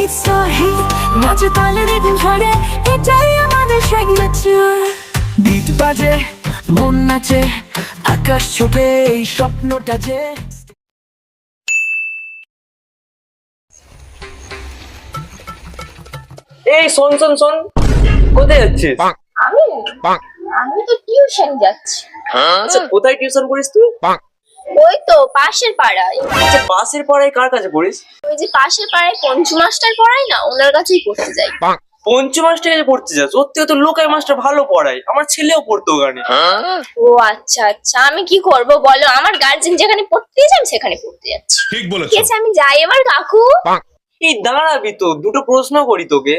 উৎসাহী নাচে তালে রিদম ধরে, এটাই আমাদের সিগনেচার। বিট বাজে, মন নাচে, আকাশ ছোটে এই স্বপ্নটা যে। এই শোন শোন শোন, কোথায় যাচ্ছিস? আমি আমি তো টিউশন যাচ্ছি। আচ্ছা, কোথায় টিউশন করিস তুই? ওই তো পাশের পাড়ায়। আচ্ছা, পাশের পাড়ায় কার কাছে পড়িস? ওই যে পাশের পাড়ায় পঞ্চু মাস্টার পড়ায় না, ওনার কাছেই পড়তে যাই। পঞ্চু মাস্টার কাছে পড়তে যাস? সত্যি তো লোকাই মাস্টার ভালো পড়ায়, আমার ছেলেও পড়তো ওখানে। ও আচ্ছা আচ্ছা, আমি কি করব বলো, আমার গার্জেন যেখানে পড়তে যাই আমি সেখানে পড়তে যাচ্ছি। ঠিক ঠিক বলেছো। আছে, আমি যাই এবার কাকু। এই দাঁড়াবি তো, দুটো প্রশ্ন করি তোকে।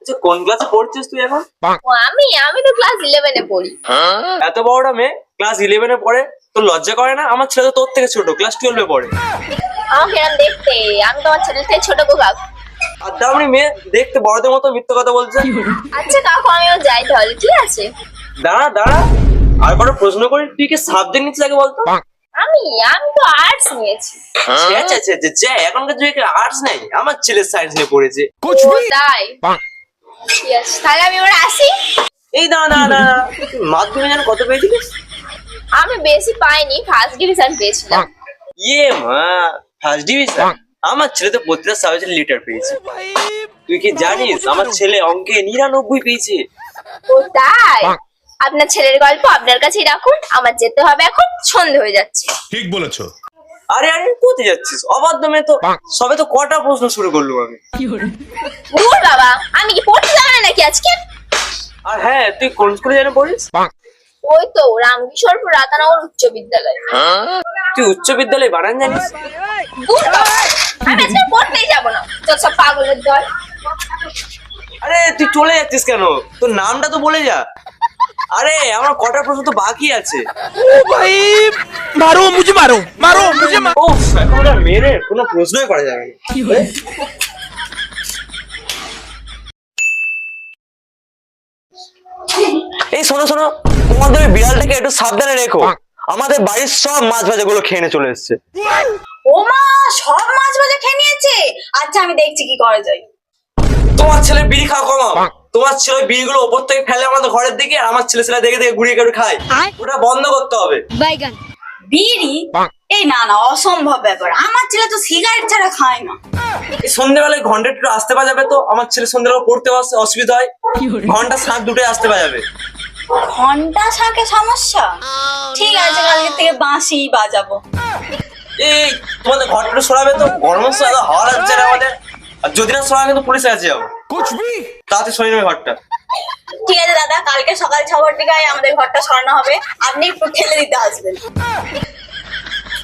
আচ্ছা, কোন ক্লাসে পড়ছিস তুই এখন? ও আমি তো ক্লাস 11-এ পড়ি। এত বড়টা মেয়ে ক্লাস 11-এ পড়ে, তোর লজ্জা করে না? আমার ছেলে তো তোর থেকে ছোট, ক্লাস 12-এ পড়ে। আমাকে এরকম দেখতে, আমি তোমার ছেলের থেকে ছোট গো কাকু। আর দামড়ি মেয়ে, দেখতে বড়দের মতো মিথ্যে কথা বলছে। আচ্ছা কাকু, আমিও যাই তাহলে, ঠিক আছে? দাঁড়া দাঁড়া, আর কটা প্রশ্ন করি। তুই কি সাবজেক্ট নিচ্ছিস আগে বলতো? আমি তো আর্টস নিয়েছি। আচ্ছা আচ্ছা আচ্ছা আচ্ছা, এখনকার যুগে আর্টস নেই, আমার ছেলে সায়েন্স নিয়ে পড়েছে। ও, তাই? ঠিক আছে, তাহলে আমি এবার আসি। এই দাঁড়া দাঁড়া দাঁড়া, মাধ্যমিক যেন কত পেয়েছিলিস? আমি বেশি পাইনি, ফার্স্ট ডিভিশন পেয়েছিলাম। ইয়ে মা, ফার্স্ট ডিভিশন? আমার ছেলে তো প্রতিটা সাবজেক্টে লিটার পেয়েছে। তুই কি জানিস আমার ছেলে অঙ্কে 99 পেয়েছে? ও তাই? আপনার ছেলের গল্প আপনার কাছেই রাখুন, আমার যেতে হবে এখন, সন্ধে হয়ে যাচ্ছে। ঠিক বলেছো। আরে আরে, কোথায় যাচ্ছিস? অবাধ্য মেয়ে তো, সবে তো কটা প্রশ্ন শুরু করলো আমি। ওর বাবা, আমি কি পড়তে যাবো না নাকি আজকে? আর হ্যাঁ, তুই কোন স্কুলে যেন পড়িস? ওই তো রামকিশোরপুর রাতানগর উচ্চ বিদ্যালয়। তুই উচ্চ বিদ্যালয়ে বানান জানিস? দূর বাবা, আমি আজকে পড়তেই যাবো না, তোর সব পাগলের দল। আরে তুই চলে যাচ্ছিস কেন? তোর নামটা তো বলে যা। আরে আমার কটা প্রশ্ন তো বাকি আছে। मारो मुझे मारो मारो मुझे ও, এখনকার মেয়েদের কোনো প্রশ্নই করা যাবে না। এই শোনো শোনো, তোমাদের ওই বিড়ালটাকে একটু সাবধানে রেখো, আমাদের বাড়ির সব মাছ ভাজা গুলো খেয়ে চলে এসছে। ও মা, সব মাছ ভাজা খেয়ে নিয়েছে? আচ্ছা, আমি দেখছি কি করা যায়। তোমার ছেলে বিড়ি খাওয়া কমাও। তোমার ছেলে বিড়িগুলো ওপর থেকে ফেলে আমাদের ঘরের দিকে, আর আমার ছেলে ছেলে দেখে দেখে গুড়িয়ে গুড়িয়ে খায়। ওটা বন্ধ করতে হবে। বিড়ি? এই না না, অসম্ভব ব্যাপার, আমার ছেলে তো সিগারেট ছাড়া খায় না। এই সন্ধ্যেবেলায় ঘন্টা একটু আসতে বাজাবে তো, আমার ছেলে সন্ধ্যেবেলা পড়তে অসুবিধা হয়। ঘন্টা 7 দুটোই আসতে বাজাবে। ঘন্টা শাঁখে সমস্যা? ঠিক আছে, কালকে থেকে বাঁশি বাজাবো। এই তোমাদের ঘরটা সরাবে তো, গরমের সময় এত হাওয়া লাগছে না আমাদের। আর যদি না সরাবে কিন্তু পুলিশের কাছে যাবো। कुछ भी তাতে সরিয়ে নেবে ঘরটা। ঠিক আছে দাদা, কালকে সকাল 6টার দিকে আমাদের ঘরটা সরানো হবে, আপনি একটু ঠেলে দিতে আসবেন।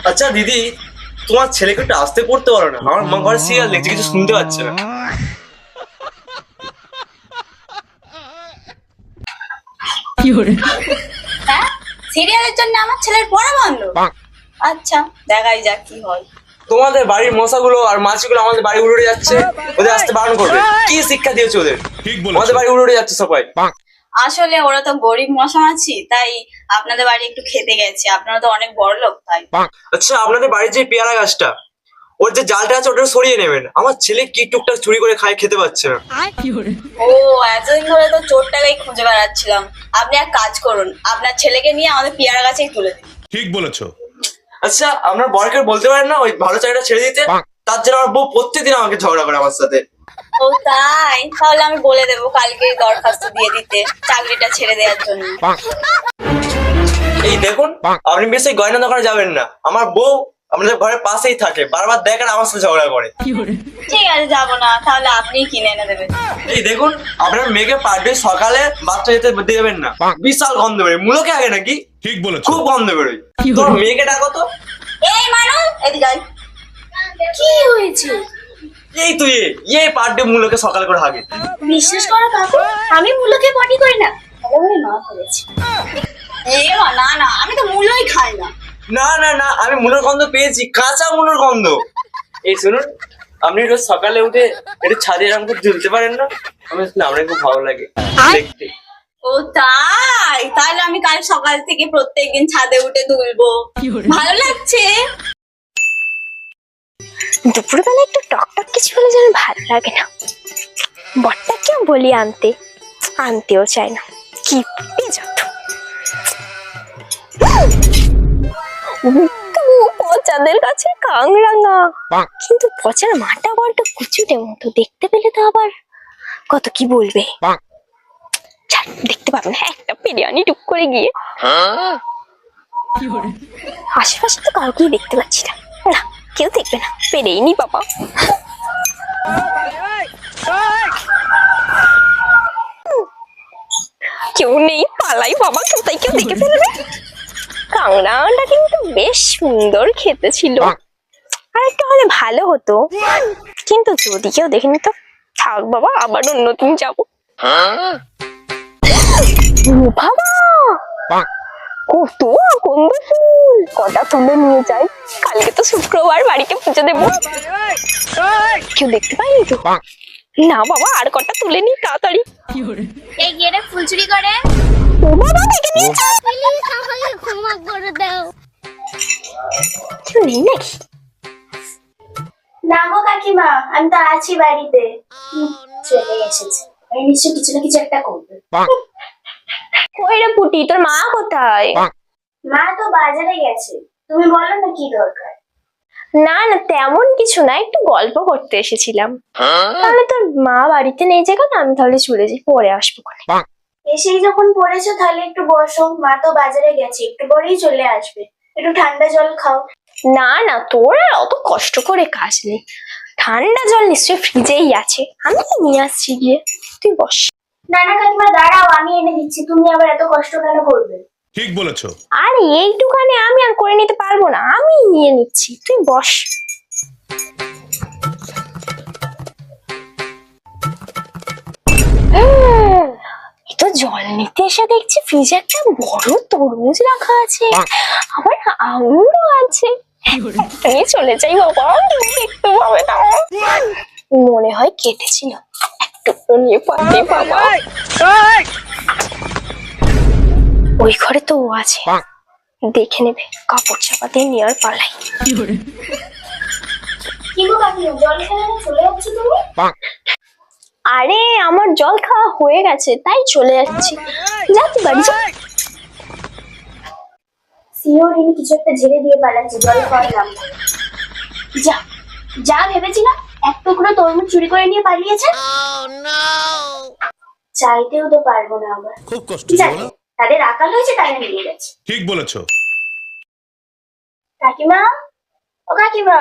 আচ্ছা দিদি, তোমার ছেলেকে একটু আসতে পড়তে পারো না? আমার মা ঘরে সিরিয়াল দেখছে, কিছু শুনতে পাচ্ছে না। হ্যাঁ, সিরিয়ালের জন্য আমার ছেলের পড়া বন্ধ? আচ্ছা, দেখাই যাক কি হয়। তোমাদের বাড়ির মশাগুলো আর মাছিগুলো আমাদের বাড়ি উড়ে উড়ে যাচ্ছে, ওদের আসতে বারণ করবে। কি শিক্ষা দিয়েছো ওদের? ঠিক বলেছো। আমাদের বাড়ি উড়ে উড়ে যাচ্ছে সবাই। আসলে ওরা তো গরিব মশা মাছি, তাই আপনাদের বাড়ি একটু খেতে গেছে, আপনারা তো অনেক বড় লোক তাই। আচ্ছা, আপনাদের বাড়ির যে পেয়ারা গাছটা, ওর যে জালটা আছে ওটা সরিয়ে নেবেন। আমার ছেলে কি টুকটাক চুরি করে খায়, খেতে পাচ্ছে না। ও, এতদিন ধরে তো চোরটাকেই খুঁজে বেড়াচ্ছিলাম। আপনি এক কাজ করুন, আপনার ছেলেকে নিয়ে আমাদের পেয়ারা গাছেই তুলে দিন। ঠিক বলেছো। আচ্ছা, আপনার বরকে বলতে পারেন না ওই ভালো চাকরিটা ছেড়ে দিতে? তার জন্য আমার বউ প্রত্যেকদিন আমাকে ঝগড়া করে আমার সাথে। ও তাই? তাহলে আমি বলে দেবো কালকে দরখাস্ত দিয়ে দিতে চাকরিটা ছেড়ে দেওয়ার জন্য। এই দেখুন, আপনি বেশি গয়না দোকানে যাবেন না। আমার বউ আপনাদের ঘরের পাশেই থাকে, বারবার দেখেন আমার সাথে ঝগড়া করে। ঠিক আছে, যাবো না, তাহলে আপনিই কিনে এনে দেবেন। এই দেখুন, আপনার মেয়েকে পার ডে সকালে বাচ্চা যেতে দেবেন না, বিশাল গন্ধ বেরোয়। মূলকে আগে নাকি ঠিক বলেছো। খুব গন্ধ বেরোয়। তোর মেয়েকে ডাকো তো। এই মানু, এদিকে আয়। কি হয়েছে? এই তুই পার ডে মূলকে সকাল করে হাগে। বিশ্বাস করো কাকু, আমি মূলকে পটি করি না, তাহলে মা করেছে। না না, আমি তো মূলই খাই না। না না না, আমি মূলের গন্ধ পেয়েছি, কাঁচা মূলের গন্ধ। এই শুনুন, আপনি রোজ সকালে উঠে একটু ছাদে এরকম করে ঝুলতে পারেন না? আমার খুব ভালো লাগে দেখতে। ও তাই? তাহলে আমি কাল সকাল থেকে প্রত্যেকদিন ছাদে উঠে দুলবো। ভালো লাগছে? দুপুরবেলা একটু টকটক কিছু হলে যেন ভালো লাগে না। বরটাকেও বলি আনতেও চায় না, কি যত পচাদের কাছে কাংরাঙা, কিন্তু পচার মাটা বড্ড কুচুটে মতো, দেখতে পেলে তো আবার কত কি বলবে। দেখতে পাবো না, একটা বিরিয়ানি টুক করে গিয়ে। আশেপাশে তো কাউকেই দেখতে পাচ্ছি না, না কেউ দেখবে না, পেরেই নি বাবা। কেউ নেই, পালাই বাবা, কোথায় কেউ দেখে ফেলবে। কাংড়াটা কিন্তু বেশ সুন্দর খেতে ছিল, আর একটা হলে ভালো হতো, কিন্তু যদি কেউ দেখেনি তো থাক বাবা, আবার অন্যদিন যাবো। বাবা কত আকন্দ ফুল, কটা তুলে নিয়ে যাই, কালকে তো শুক্রবার, বাড়িতে পুজো দেবো। কেউ দেখতে পাইনি তো? না বাবা, আর কটা তুলে নি তাড়াতাড়ি। এই গিয়ে ফুল চুরি করে। ও বাবা, দেখে নিয়েছে। ক্ষমা করে দাও। কেউ নেই নাকি? না গো কাকিমা, আমি তো আছি বাড়িতে। চলে এসেছে, নিশ্চয় কিছু না কিছু একটা করবে। কই রে পুটি, তোর মা কোথায়? মা তো বাজারে গেছে, তুমি বলো না কি দরকার। না না, তেমন কিছু না, একটু গল্প করতে এসেছিলাম। তাহলে তোর মা বাড়িতে নেই যেখানে, আমি তাহলে চলে যাই, পরে আসবো। এসেই যখন পড়েছো তাহলে একটু বসো, মা তো বাজারে গেছে, একটু পরেই চলে আসবে, একটু ঠান্ডা জল খাও। না না, তোর আর অত কষ্ট করে কাজ নেই, ঠান্ডা জল নিশ্চয়ই ফ্রিজেই আছে, আমি নিয়ে আসছি গিয়ে, তুই বস। না না কাকিমা দাঁড়াও, আমি এনে দিচ্ছি, তুমি আবার এত কষ্ট কেন করবে। ঠিক বলেছো। আর এইটুখানে আমি আর করে নিতে পারবো না, আমি নিয়ে নিচ্ছি, তুই বস। তো জল নিতে এসে দেখছি ফ্রিজে একটা বড় তরমুজ রাখা আছে, আবার আঙুরও আছে। নিয়ে চলে যাই বাবা, তুমি দেখতে পাবে না, মনে হয় কেটেছিল, একটু নিয়ে পাতে বাবা। ওই ঘরে তো ও আছে, দেখে নেবে, কাপড় চাপা দিয়ে নিয়ে আর পালাই। কি গো কাকিমা, জল খেলে চলে যাচ্ছ তুমি? আরে আমার জল খাওয়া হয়ে গেছে, তাই চলে যাচ্ছি, যাচ্ছি বাড়ি যা। সিওর ইনি কিছু একটা ঝেড়ে দিয়ে পালাচ্ছে, জল খাওয়ার নাম করে। যা যা ভেবেছিলাম, এক টুকরো তরমুজ চুরি করে নিয়ে পালিয়েছে। চাইতেও তো পারবো না আবার, খুব কষ্ট জানি তাদের আকাল হয়েছে, তাই নিয়ে গেছে। ঠিক বলেছো। কাকিমা, ও কাকিমা।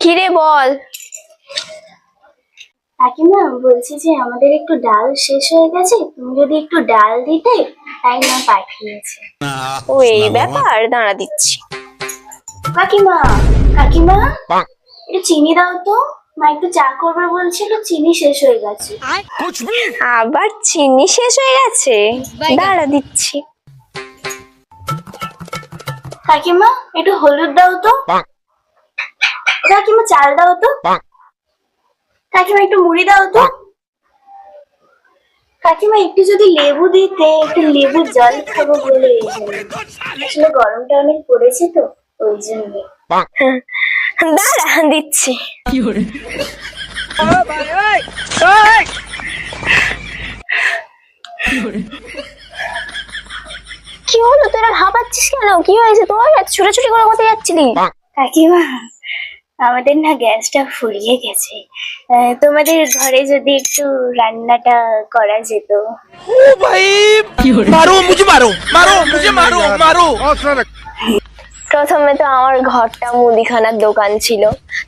কিরে বল। কাকিমা বলছি যে আমাদের একটু ডাল শেষ হয়ে গেছে, তুমি যদি একটু ডাল দিতে, তাই না পাঠিয়েছে। ও এই ব্যাপার, দাঁড়া দিচ্ছি। কাকিমা কাকিমা, একটু চিনি দাও তো, মা একটু চা করবে বলছিল, চিনি শেষ হয়ে গেছে। আবার চিনি শেষ হয়ে গেছে, দাঁড়া দিচ্ছি। কাকিমা একটু হলুদ দাও তো। কাকিমা চাল দাও তো। কাকিমা একটু মুড়ি দাও তো। কাকিমা একটু যদি লেবু দিতে, একটু লেবু জল খাবো বলে, আসলে গরমটা অনেক পড়েছে তো, ওই জন্য। দাঁড়া দিচ্ছি। কি হলো, তোরা ভাবাচ্ছিস কেন, কি হয়েছে তোর, এত ছুটাছুটি করে কোথায় যাচ্ছিলি? কাকিমা আমাদের না গ্যাসটা ফুরিয়ে গেছে, তোমাদের ঘরে যদি একটু রান্নাটা করা যেত। ओ भाई मारो मुझे, मारो मारो मुझे, मारो मारो। প্রথমে তো আমার ঘরটা মুদিখানার দোকান ছিল,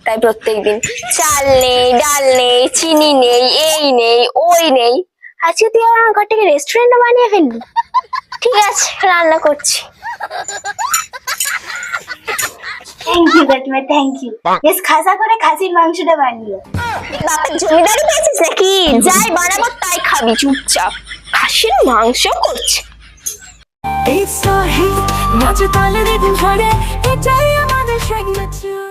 তাই প্রত্যেকদিন চাল নেই, ডাল নেই, চিনি নেই, এই নেই ওই নেই, আজকে তুই আমার ঘরটাকে রেস্টুরেন্টও বানিয়ে ফেলবি। ঠিক আছে, রান্না করছি। থ্যাংক ইউ কাকিমা, থ্যাংক ইউ। বেশ খাসা করে খাসির মাংসটা বানিয়ে। বাপের জমিদারি পেয়েছিস নাকি, যাই বানাবো তাই খাবি চুপচাপ, খাসির মাংস করছে। এই সাহি নাচে তালে রিদম ধরে, এটাই আমাদের signature।